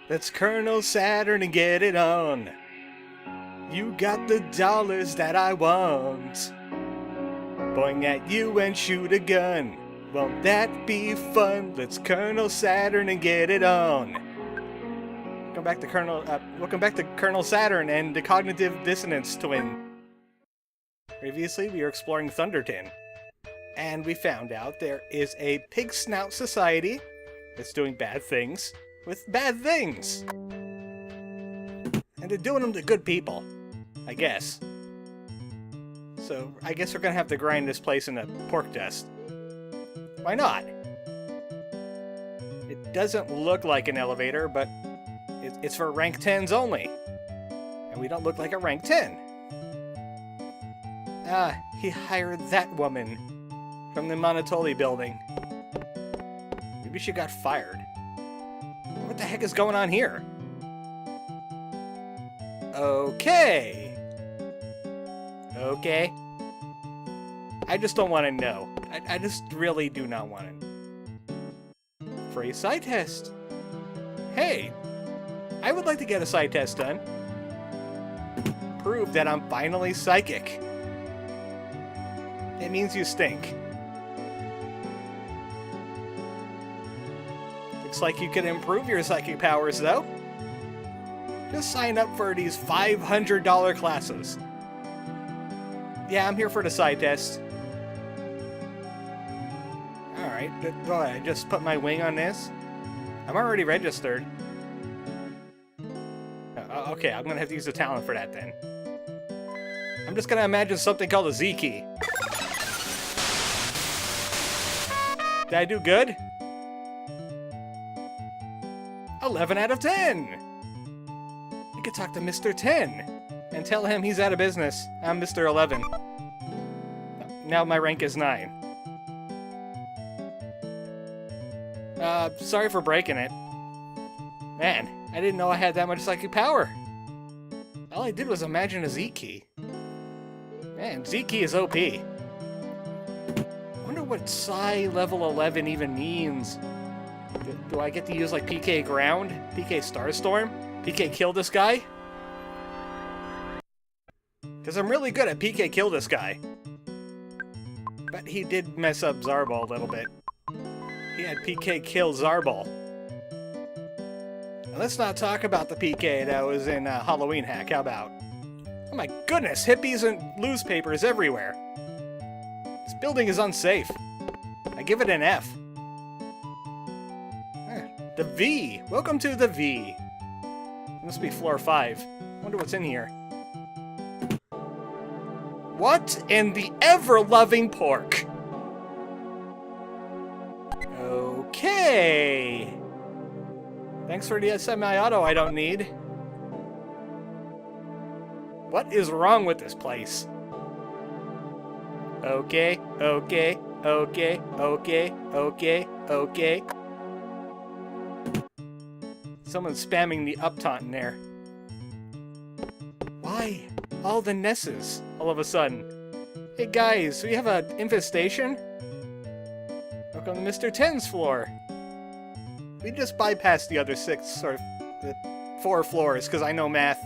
Let's Colonel Saturn and get it on. You got the dollars that I want. Point at you and shoot a gun. Won't that be fun? Let's Colonel Saturn and get it on. Welcome back to Colonel Saturn and the Cognitive Dissonance Twin. Previously, we were exploring Thunderton, and we found out there is a Pigsnout Society that's doing bad things with bad things. And they're doing them to good people, I guess. So, I guess we're gonna have to grind this place in a pork dust. Why not? It doesn't look like an elevator, but it's for rank 10s only. And we don't look like a rank 10. Ah, he hired that woman from the Monotoli building. Maybe she got fired. What the heck is going on here? Okay. Okay. I just don't want to know. I just really do not want to. Free side test. Hey, I would like to get a side test done. Prove that I'm finally psychic. It means you stink. Looks like you could improve your psychic powers, though. Just sign up for these $500 classes. Yeah, I'm here for the side test. Alright, go ahead. Just put my wing on this. I'm already registered. Okay, I'm gonna have to use the talent for that then. I'm just gonna imagine something called a Z key. Did I do good? 11 out of 10! I could talk to Mr. 10 and tell him he's out of business. I'm Mr. 11. Now my rank is 9. Sorry for breaking it. Man, I didn't know I had that much psychic power. All I did was imagine a Z key. Man, Z key is OP. I wonder what Psi level 11 even means. Do I get to use like PK Ground? PK Starstorm? PK Kill this guy? Because I'm really good at PK Kill this guy. But he did mess up Zarbal a little bit. He had PK Kill Zarbal. Now, let's not talk about the PK that was in Halloween Hack. How about? Oh my goodness, hippies and newspapers everywhere. This building is unsafe. I give it an F. The V. Welcome to the V. It must be floor 5. Wonder what's in here. What in the ever-loving pork? Okay. Thanks for the semi-auto I don't need. What is wrong with this place? Okay, okay, okay, okay, okay, okay. Someone's spamming the up taunt in there. Why? All the Nesses, all of a sudden. Hey guys, we have an infestation? Welcome to Mr. 10's floor. We just bypassed the other 6, or the 4 floors, because I know math.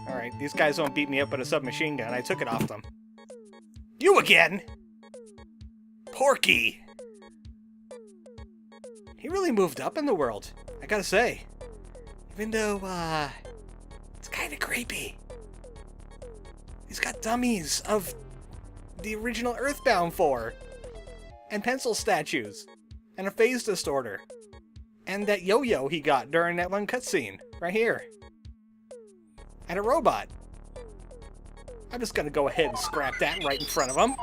Alright, these guys won't beat me up with a submachine gun. I took it off them. You again? Porky! He really moved up in the world, I gotta say. Even though, it's kinda creepy. He's got dummies of the original EarthBound 4. And pencil statues. And a phase distorter. And that yo-yo he got during that one cutscene. Right here. And a robot. I'm just gonna go ahead and scrap that right in front of him.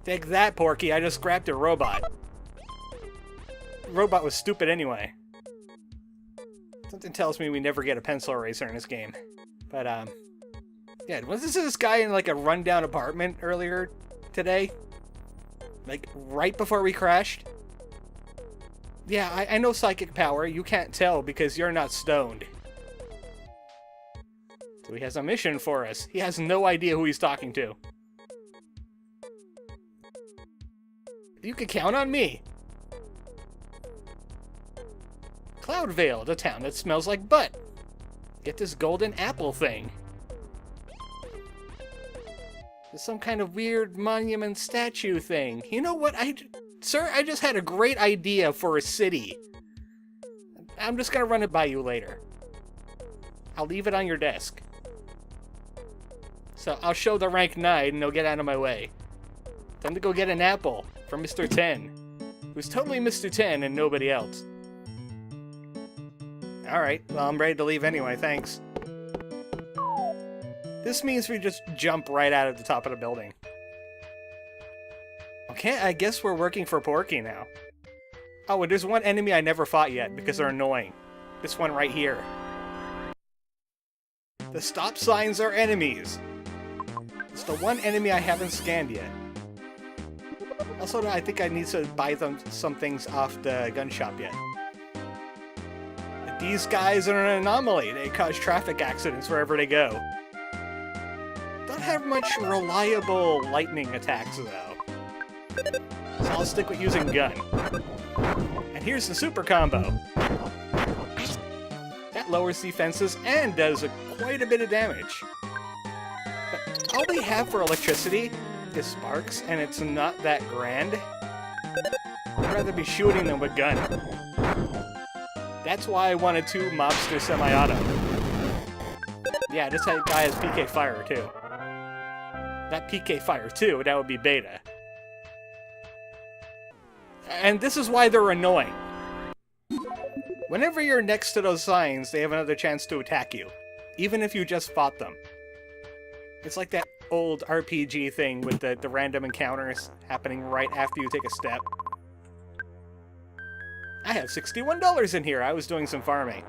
Take that, Porky. I just scrapped a robot. The robot was stupid anyway. Something tells me we never get a pencil eraser in this game. But, yeah, wasn't this guy in, like, a rundown apartment earlier today? Like, right before we crashed? Yeah, I know psychic power. You can't tell because you're not stoned. So he has a mission for us. He has no idea who he's talking to. You can count on me. Cloudvale, the town that smells like butt. Get this golden apple thing. There's some kind of weird monument statue thing. You know what? Sir, I just had a great idea for a city. I'm just gonna run it by you later. I'll leave it on your desk. So I'll show the rank 9 and they'll get out of my way. Time to go get an apple from Mr. 10. Who's totally Mr. 10 and nobody else. Alright, well I'm ready to leave anyway, thanks. This means we just jump right out of the top of the building. Okay, I guess we're working for Porky now. Oh, and there's one enemy I never fought yet because they're annoying. This one right here. The stop signs are enemies. It's the one enemy I haven't scanned yet. Also, I think I need to buy them some things off the gun shop yet. But these guys are an anomaly. They cause traffic accidents wherever they go. Don't have much reliable lightning attacks, though. So I'll stick with using gun. And here's the super combo. That lowers defenses and does quite a bit of damage. But all we have for electricity is sparks, and it's not that grand. I'd rather be shooting them with gun. That's why I wanted 2 mobster semi-auto. Yeah, this guy has PK Fire, too. Not PK Fire 2, that would be beta. And this is why they're annoying. Whenever you're next to those signs, they have another chance to attack you, even if you just fought them. It's like that old RPG thing with the random encounters happening right after you take a step. I have $61 in here. I was doing some farming.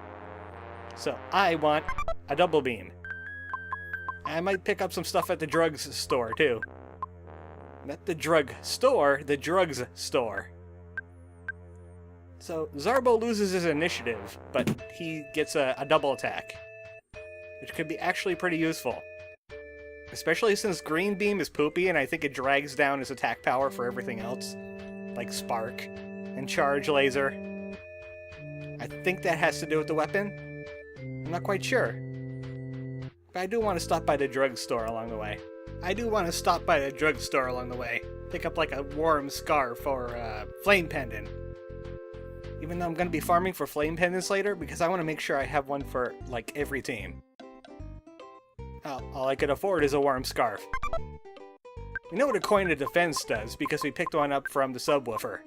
So I want a double beam. I might pick up some stuff at the drugs store, too. Not the drug store, the drugs store. So Zarbo loses his initiative, but he gets a double attack, which could be actually pretty useful. Especially since Green Beam is poopy and I think it drags down his attack power for everything else, like Spark and Charge Laser. I think that has to do with the weapon. I'm not quite sure. But I do want to stop by the drugstore along the way. Pick up like a warm scarf or a flame pendant. Even though I'm going to be farming for flame pendants later, because I want to make sure I have one for, like, every team. All I could afford is a warm scarf. We know what a coin of defense does, because we picked one up from the subwoofer.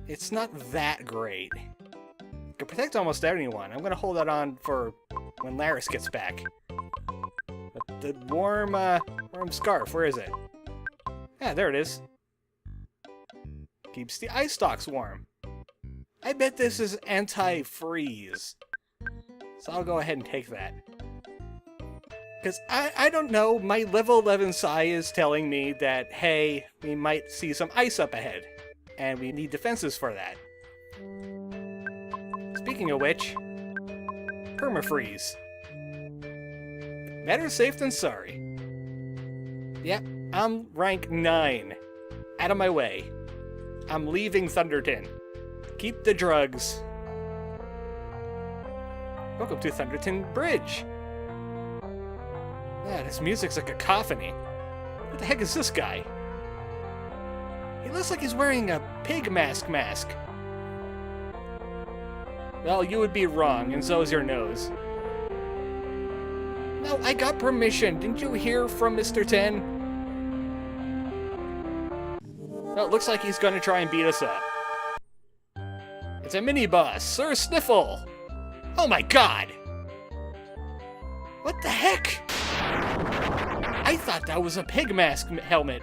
It's not that great. It can protect almost anyone. I'm going to hold that on for when Laris gets back. But the warm scarf, where is it? Yeah, there it is. Keeps the ice stalks warm. I bet this is anti-freeze. So I'll go ahead and take that. Because I don't know, my level 11 Psi is telling me that, hey, we might see some ice up ahead. And we need defenses for that. Speaking of which, permafreeze. Better safe than sorry. Yep, I'm rank 9. Out of my way. I'm leaving Thunderton. Keep the drugs. Welcome to Thunderton Bridge. Yeah, this music's a cacophony. What the heck is this guy? He looks like he's wearing a pig mask. Well, you would be wrong, and so is your nose. No, I got permission. Didn't you hear from Mr. 10? Well, it looks like he's gonna try and beat us up. It's a mini-boss, Sir Sniffle! Oh my god! What the heck? I thought that was a pig mask helmet.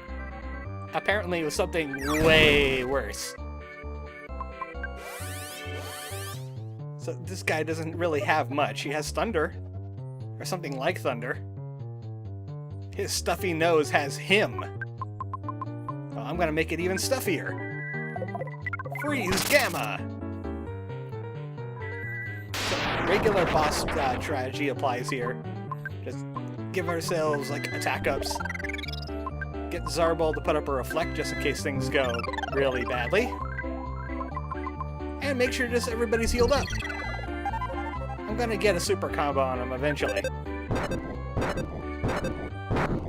Apparently it was something way worse. So this guy doesn't really have much. He has thunder. Or something like thunder. His stuffy nose has him. Well, I'm gonna make it even stuffier. Freeze Gamma! So, regular boss strategy applies here. Just give ourselves, like, attack ups. Get Zarbal to put up a reflect just in case things go really badly. And make sure just everybody's healed up. I'm gonna get a super combo on him eventually.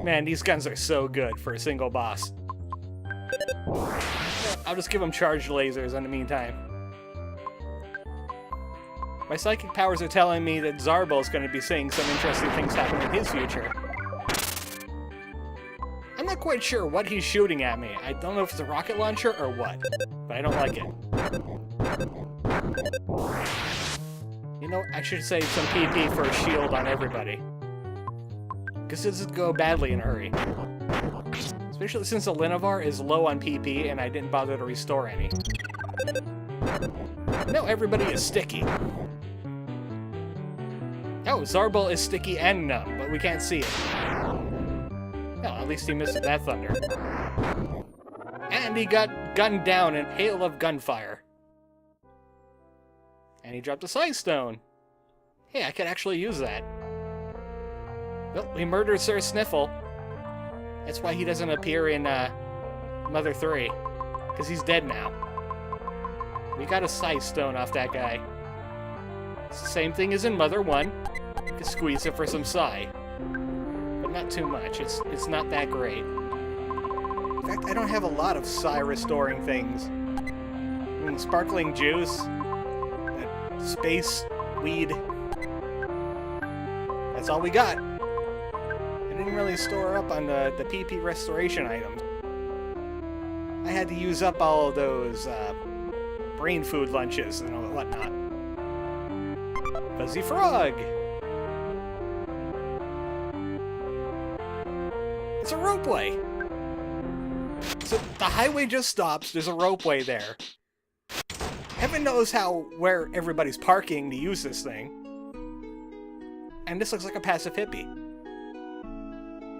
Man, these guns are so good for a single boss. I'll just give him charged lasers in the meantime. My psychic powers are telling me that Zarbul's going to be seeing some interesting things happen in his future. I'm not quite sure what he's shooting at me. I don't know if it's a rocket launcher or what, but I don't like it. You know, I should save some PP for a shield on everybody. Because this would go badly in a hurry. Especially since the Linovar is low on PP and I didn't bother to restore any. No, everybody is sticky. Oh, Zarbul is sticky and numb, but we can't see it. Well, at least he missed that thunder. And he got gunned down in a hail of gunfire. And he dropped a Size Stone. Hey, I could actually use that. Well, we murdered Sir Sniffle. That's why he doesn't appear in Mother 3. Because he's dead now. We got a Size Stone off that guy. It's the same thing as in Mother 1. You can squeeze it for some Psi. But not too much. It's not that great. In fact, I don't have a lot of Psi restoring things. I mean, sparkling juice. That space weed. That's all we got. I didn't really store up on the PP restoration items. I had to use up all of those brain food lunches and whatnot. Fuzzy Frog! It's a ropeway! So the highway just stops, there's a ropeway there. Heaven knows where everybody's parking to use this thing. And this looks like a passive hippie.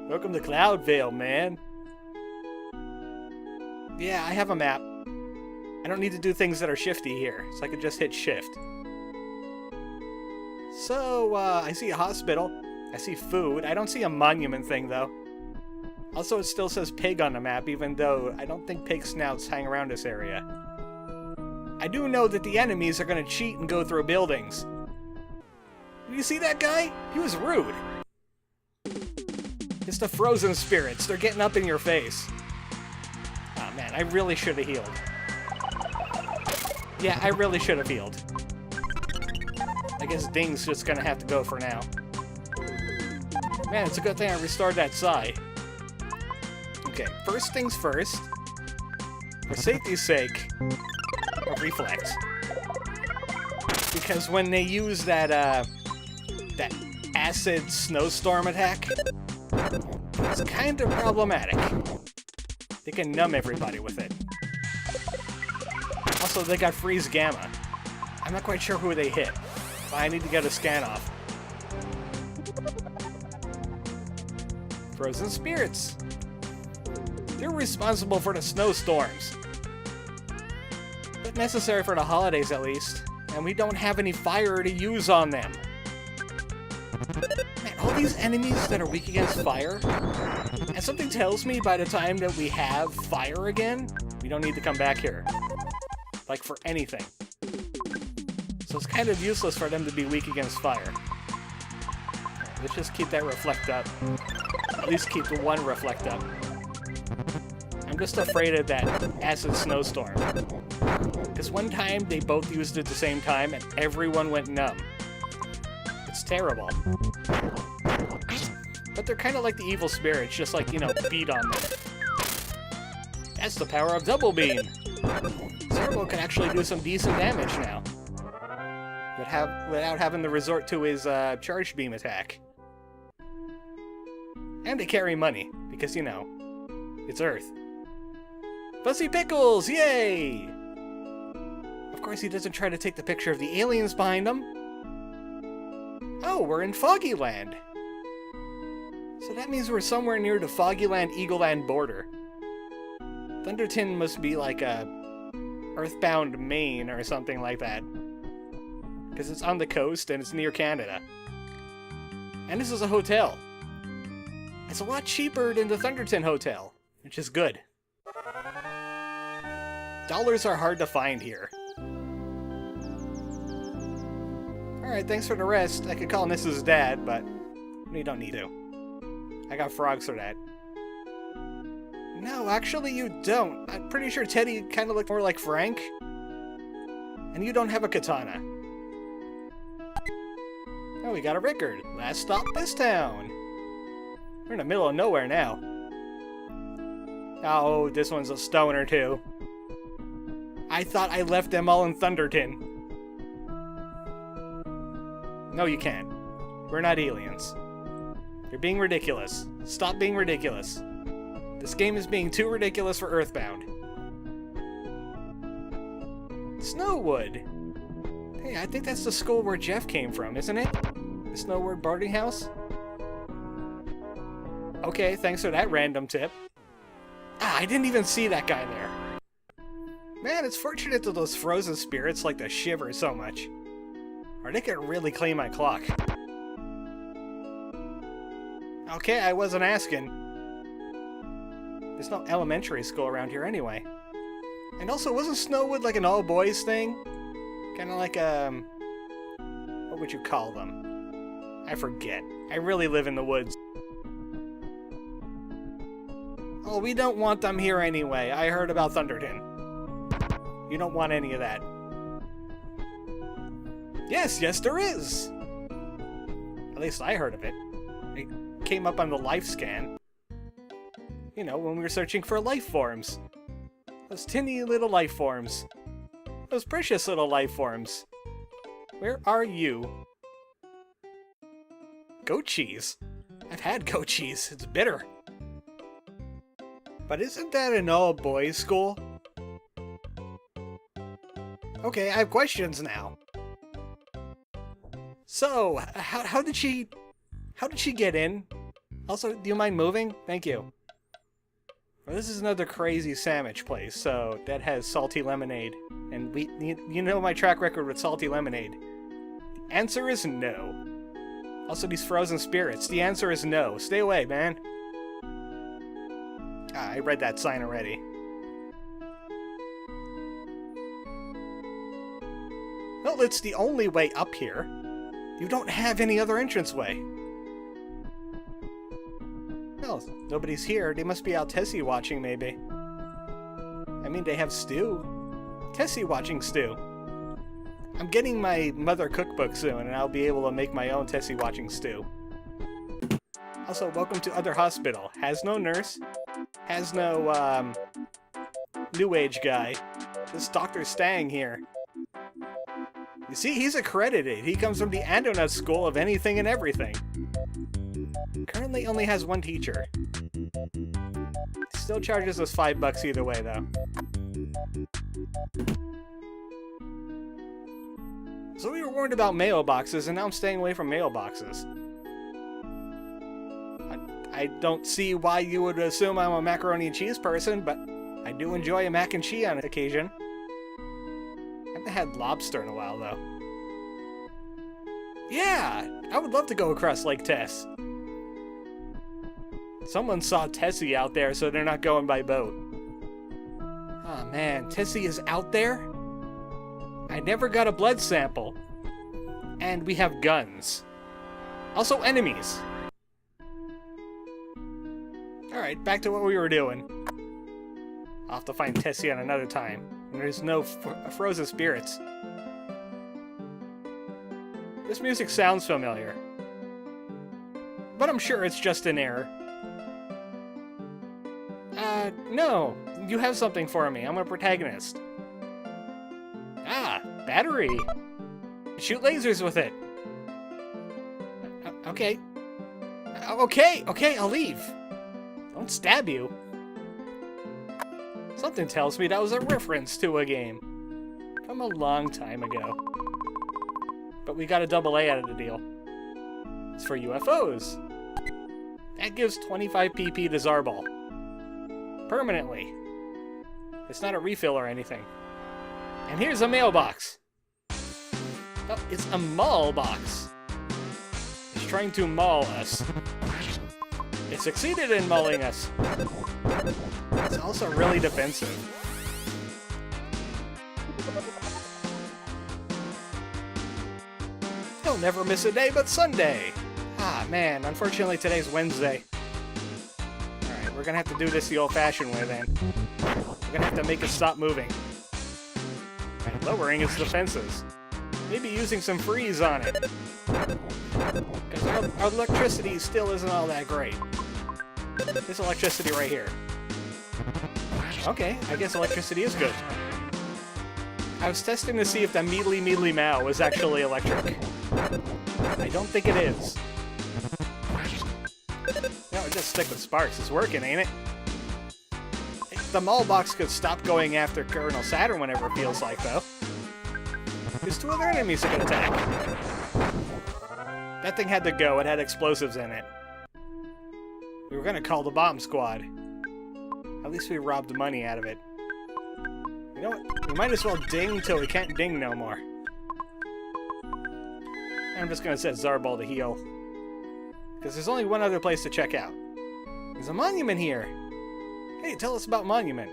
Welcome to Cloudvale, man. Yeah, I have a map. I don't need to do things that are shifty here, so I can just hit shift. So, I see a hospital. I see food. I don't see a monument thing, though. Also, it still says pig on the map, even though I don't think pig snouts hang around this area. I do know that the enemies are going to cheat and go through buildings. Did you see that guy? He was rude. It's the frozen spirits. They're getting up in your face. Oh man, I really should have healed. Yeah, I really should have healed. I guess Ding's just gonna have to go for now. Man, it's a good thing I restored that Psi. Okay, first things first. For safety's sake, a reflex. Because when they use that acid snowstorm attack, it's kind of problematic. They can numb everybody with it. Also, they got freeze gamma. I'm not quite sure who they hit, but I need to get a scan off. Frozen spirits. They're responsible for the snowstorms. But necessary for the holidays, at least. And we don't have any fire to use on them. Man, all these enemies that are weak against fire, and something tells me by the time that we have fire again, we don't need to come back here. Like, for anything. So it's kind of useless for them to be weak against fire. Right, let's just keep that reflect up. At least keep the one reflect up. I'm just afraid of that acid snowstorm. Because one time they both used it at the same time and everyone went numb. It's terrible. But they're kind of like the evil spirits, just like, you know, beat on them. That's the power of Double Beam! Zarbul can actually do some decent damage now. Without having to resort to his charged beam attack. And they carry money, because, you know, it's Earth. Fuzzy Pickles! Yay! Of course he doesn't try to take the picture of the aliens behind him. Oh, we're in Foggyland. So that means we're somewhere near the Foggyland-Eagleland border. Thunderton must be like a EarthBound Maine or something like that. Because it's on the coast and it's near Canada. And this is a hotel. It's a lot cheaper than the Thunderton Hotel, which is good. Dollars are hard to find here. Alright, thanks for the rest. I could call Mrs. Dad, but we don't need to. I got frogs for that. No, actually you don't. I'm pretty sure Teddy kind of looked more like Frank. And you don't have a katana. Oh, we got a record. Last stop this town. We're in the middle of nowhere now. Oh, this one's a stoner too. I thought I left them all in Thunderton. No, you can't. We're not aliens. You're being ridiculous. Stop being ridiculous. This game is being too ridiculous for EarthBound. Snowwood. Hey, I think that's the school where Jeff came from, isn't it? The Snowwood boarding house? Okay, thanks for that random tip. Ah, I didn't even see that guy there. Man, it's fortunate that those frozen spirits like to shiver so much. Or they could really clean my clock. Okay, I wasn't asking. There's no elementary school around here anyway. And also, wasn't Snowwood like an all-boys thing? Kinda like, what would you call them? I forget. I really live in the woods. Oh, we don't want them here anyway. I heard about Thunderton. You don't want any of that. Yes, there is! At least I heard of it. It came up on the life scan. You know, when we were searching for life forms. Those tinny little life forms. Those precious little life forms. Where are you? Goat cheese? I've had goat cheese. It's bitter. But isn't that an all-boys school? Okay, I have questions now. So, how did she get in? Also, do you mind moving? Thank you. Well, this is another crazy sandwich place, so that has salty lemonade. And you know my track record with salty lemonade. The answer is no. Also, these frozen spirits. The answer is no. Stay away, man. Ah, I read that sign already. Well, it's the only way up here. You don't have any other entranceway. Well, nobody's here. They must be out Tessie watching, maybe. I mean, they have stew. Tessie watching stew. I'm getting my mother cookbook soon, and I'll be able to make my own Tessie watching stew. Also, welcome to Other Hospital. Has no nurse. Has no, new age guy. This doctor's staying here. You see, he's accredited. He comes from the Andonut School of Anything and Everything. Currently only has one teacher. Still charges us $5 either way, though. So we were warned about mailboxes, and now I'm staying away from mailboxes. I don't see why you would assume I'm a macaroni and cheese person, but I do enjoy a mac and cheese on occasion. I haven't had lobster in a while, though. Yeah! I would love to go across Lake Tess. Someone saw Tessie out there, so they're not going by boat. Oh man, Tessie is out there? I never got a blood sample. And we have guns. Also enemies. Alright, back to what we were doing. I'll have to find Tessie on another time. And there's no frozen spirits. This music sounds familiar. But I'm sure it's just an error. No. You have something for me. I'm a protagonist. Ah, battery. Shoot lasers with it. Okay. Okay, I'll leave. Don't stab you. Something tells me that was a reference to a game from a long time ago. But we got a AA out of the deal. It's for UFOs. That gives 25 PP to Zarbal. Permanently. It's not a refill or anything. And here's a mailbox. Oh, it's a maul box. It's trying to maul us. It succeeded in mauling us. It's also really defensive. never miss a day but Sunday. Ah, man, unfortunately today's Wednesday. Alright, we're gonna have to do this the old-fashioned way then. We're gonna have to make it stop moving. Right, lowering its defenses. Maybe using some freeze on it. Because our electricity still isn't all that great. This electricity right here. Okay, I guess electricity is good. I was testing to see if the meedly meedly mow was actually electric. I don't think it is. No, just stick with sparks. It's working, ain't it? The mailbox could stop going after Colonel Saturn whenever it feels like, though. There's 2 other enemies that can attack. That thing had to go. It had explosives in it. We were gonna call the bomb squad. At least we robbed the money out of it. You know what? We might as well ding till we can't ding no more. I'm just gonna set Zarbal to heal. Because there's only one other place to check out. There's a monument here. Hey, tell us about Monument.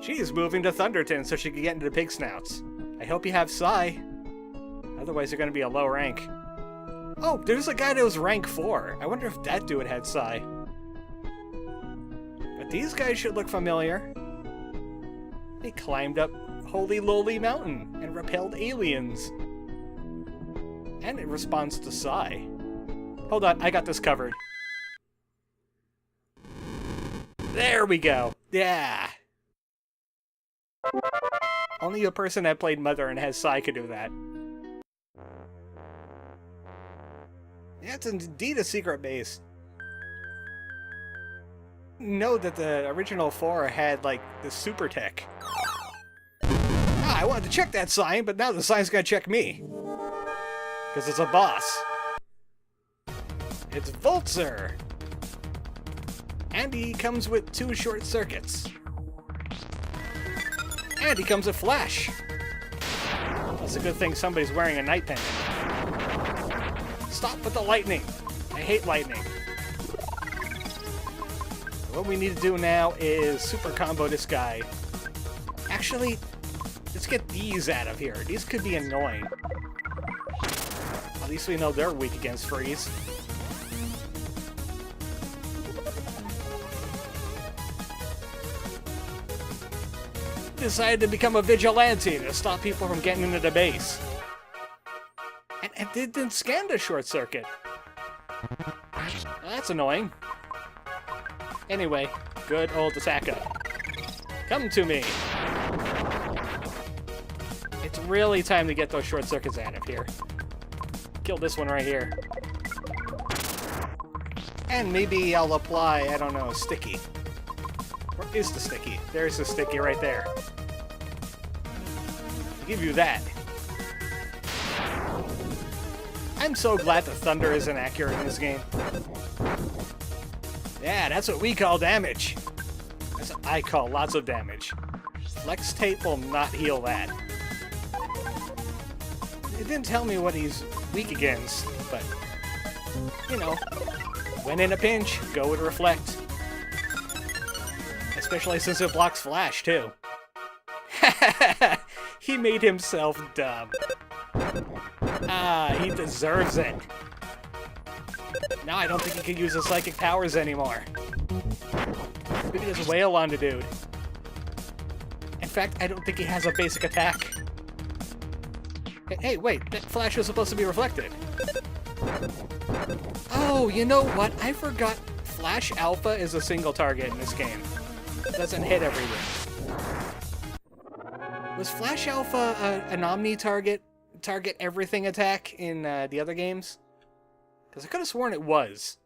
She's moving to Thunderton so she can get into the Pigsnouts. I hope you have Psi. Otherwise you're gonna be a low rank. Oh, there's a guy that was rank 4. I wonder if that dude had Psi. But these guys should look familiar. They climbed up Holy Lowly Mountain and repelled aliens. And it responds to Psi. Hold on, I got this covered. There we go. Yeah. Only a person that played Mother and has Psi could do that. Yeah, it's indeed a secret base. Know that the original 4 had, like, the super tech. Ah, I wanted to check that sign, but now the sign's gotta check me. Because it's a boss. It's Voltzer. And he comes with 2 short circuits. And he comes with Flash. That's a good thing somebody's wearing a night pendant. Stop with the lightning. I hate lightning. What we need to do now is super combo this guy. Actually, let's get these out of here. These could be annoying. At least we know they're weak against freeze. Decided to become a vigilante to stop people from getting into the base. And it didn't scan the short circuit. That's annoying. Anyway, good old Ataka. Come to me. It's really time to get those short circuits out of here. Kill this one right here. And maybe I'll apply, I don't know, sticky. Where is the sticky? There's the sticky right there. I'll give you that. I'm so glad the thunder isn't accurate in this game. Yeah, that's what we call damage. That's what I call lots of damage. Flex tape will not heal that. It didn't tell me what he's weak against, but, you know, when in a pinch, go with Reflect. Especially since it blocks Flash, too. He made himself dumb. Ah, he deserves it. Now I don't think he can use his psychic powers anymore. Maybe just wail on the dude. In fact, I don't think he has a basic attack. Hey, wait, that Flash was supposed to be reflected. Oh, you know what? I forgot Flash Alpha is a single target in this game. It doesn't hit everything. Was Flash Alpha an Omni target everything attack in the other games? Because I could have sworn it was.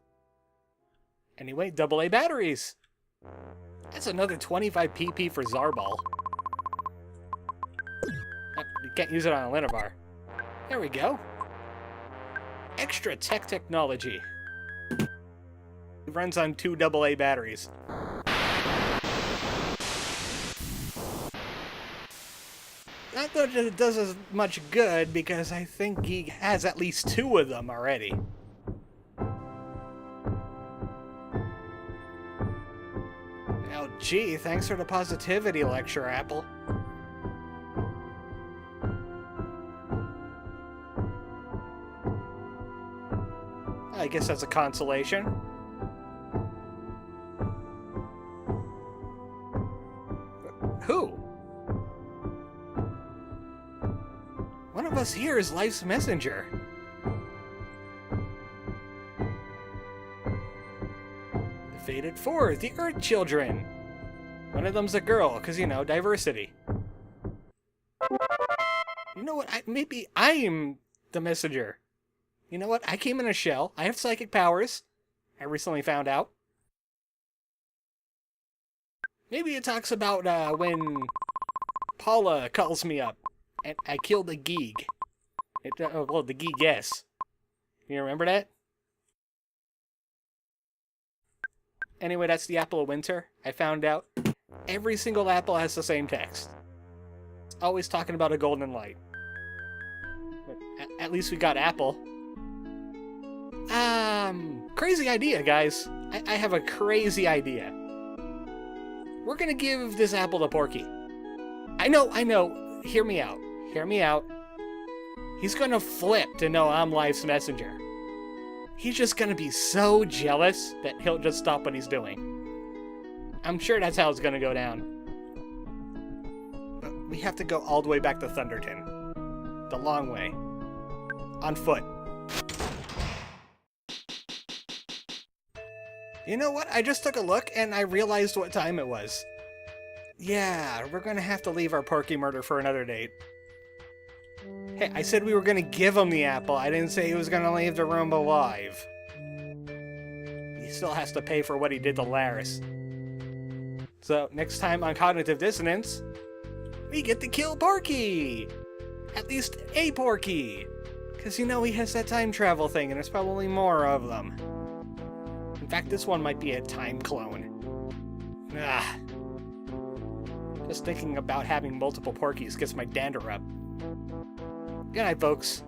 Anyway, AA batteries. That's another 25 PP for Zarbal. You can't use it on a Linavar. There we go. Extra tech technology. It runs on 2 AA batteries. Not that it does as much good, because I think he has at least 2 of them already. Oh, gee, thanks for the positivity lecture, Apple. I guess as a consolation. Who? One of us here is life's messenger. The fated four, the Earth Children. One of them's a girl, because, you know, diversity. You know what? Maybe I am the messenger. You know what? I came in a shell. I have psychic powers. I recently found out. Maybe it talks about when Paula calls me up and I killed a geek. Well, the geek, yes. You remember that? Anyway, that's the apple of winter. I found out every single apple has the same text. It's always talking about a golden light. But at least we got apple. Crazy idea, guys. I have a crazy idea. We're gonna give this apple to Porky. I know. Hear me out. He's gonna flip to know I'm life's messenger. He's just gonna be so jealous that he'll just stop what he's doing. I'm sure that's how it's gonna go down. But we have to go all the way back to Thunderton. The long way. On foot. You know what? I just took a look and I realized what time it was. Yeah, we're gonna have to leave our Porky murder for another date. Hey, I said we were gonna give him the apple. I didn't say he was gonna leave the room alive. He still has to pay for what he did to Laris. So, next time on Cognitive Dissonance, we get to kill Porky! At least a Porky! Because, you know, he has that time travel thing and there's probably more of them. In fact, this one might be a time clone. Just thinking about having multiple Porkies gets my dander up. Good night, folks.